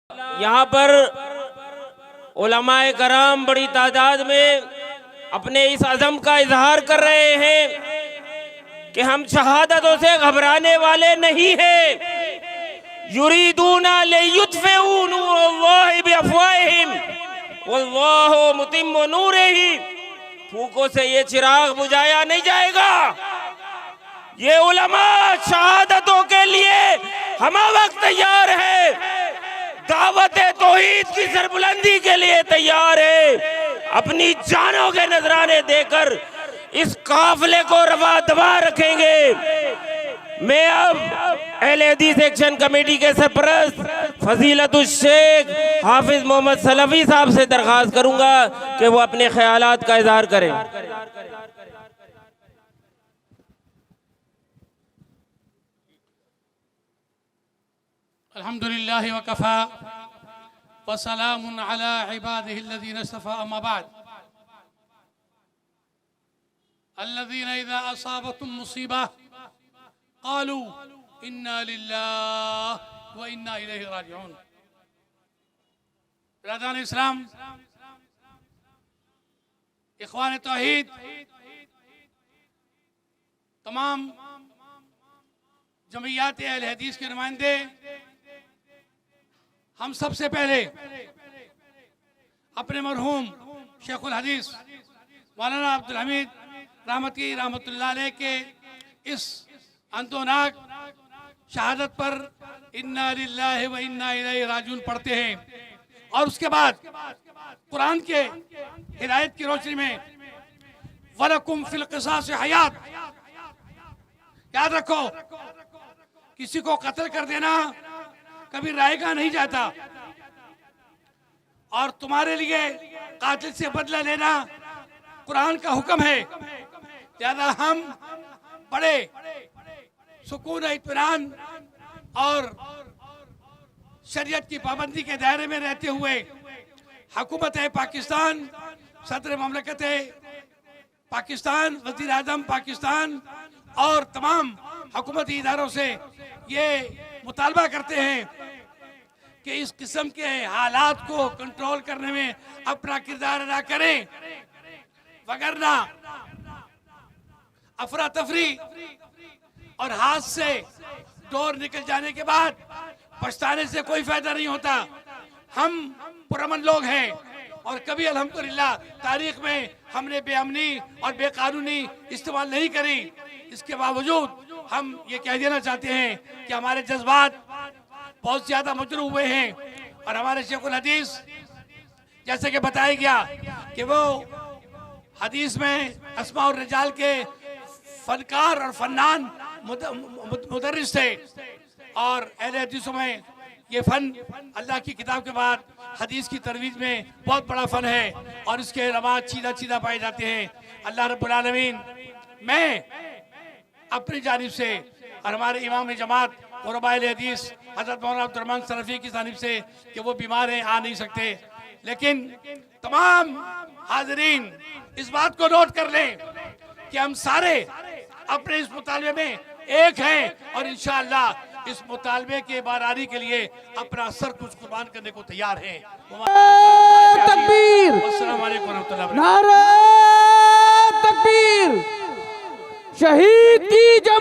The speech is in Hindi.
यहाँ पर उलमाए कराम बड़ी तादाद में अपने इस अज़म का इजहार कर रहे हैं कि हम शहादतों से घबराने वाले नहीं हैं। युरीदूना लियुत्फिऊ नूरल्लाहि बिअफ़वाहिहिम वल्लाहु मुतिम्मु नूरिही। फूकों से ये चिराग बुझाया नहीं जाएगा। ये उलमा शहादतों के लिए हम वक्त तैयार है, दावत तौहीद की सरबुलंदी के लिए तैयार है। अपनी जानों के नजराने देकर इस काफिले को रवा दबा रखेंगे। मैं अब अहले हदीस एक्शन कमेटी के सरपरस्त फजीलतुल शेख हाफिज मोहम्मद सलफी साहब से दरख्वास्त करूंगा कि वो अपने ख्यालात का इजहार करें। अल्हम्दुलिल्लाह व कफ़ा व सलामुन अला इबादिहि अल्लज़ीना इस्तफ़ा अम्मा बाद। अल्लज़ीना इज़ा असाबतहुम मुसीबा क़ालू इन्ना लिल्लाहि व इन्ना इलैहि राजिऊन। बिरादरान इस्लाम, इख़वान तौहीद, तमाम जमीयत अहले हदीस के नुमाइंदे, हम सबसे पहले अपने मरहूम शेखुल हदीस मौलाना अब्दुल हमीद रहमतुल्लाह अलैह के इस अंतोनाक शहादत पर इन्ना लिल्लाहि व इन्ना इलैहि राजिऊन पढ़ते हैं और उसके बाद कुरान के हिदायत की रोशनी में वलकुम फिल क़िसास हयात। याद रखो, किसी को कत्ल कर देना कभी रायगा नहीं जाता और तुम्हारे लिए कातिल से बदला लेना कुरान का हुक्म है। ज्यादा हम बड़े सुकून इत्मीनान और शरीयत की पाबंदी के दायरे में रहते हुए हुकूमत पाकिस्तान, सदर ममलकत पाकिस्तान, वज़ीर आज़म पाकिस्तान और तमाम हुकूमती इदारों से ये मुतालबा करते हैं कि इस किस्म के हालात को कंट्रोल करने में अपना किरदार अदा करें, वगरना अफरा तफरी और हाथ से डोर निकल जाने के बाद पछताने से कोई फायदा नहीं होता। हम पुरअमन लोग हैं और कभी अल्हम्दुलिल्लाह तारीख में हमने बेअमनी और बेकानूनी इस्तेमाल नहीं करी। इसके बावजूद हम ये कह देना चाहते हैं कि हमारे जज्बात बहुत ज्यादा मजरूह हुए हैं और हमारे शेखुल हदीस, जैसे कि बताया गया कि वो हदीस में अस्मा और रिजाल के फनकार और फन्नान मुदर्रिस थे और अहले हदीसों में ये फन अल्लाह की किताब के बाद हदीस की तरवीज में बहुत बड़ा फन है और इसके रवाज सीधा सीधा पाए जाते हैं। अल्लाह रब्बुल आलमीन, मैं अपनी जानिब से और हमारे इमाम जमात क़ुरबाए हदीस हज़रत मौलाना अब्दुल रहमान सलफ़ी की जानिब से कि वो बीमार हैं, आ नहीं सकते, लेकिन तमाम हाज़रीन इस बात को नोट कर लें कि हम सारे अपने इस मुतालबे में एक हैं और इंशाअल्लाह इस मुतालबे के बारारी के लिए अपना सर कुछ कुर्बान करने को तैयार हैं। तकबीर, अस्सलामु अलैकुम व रहमतुल्लाहि व बरकातहू। नारे तकबीर, शहीद की जमात।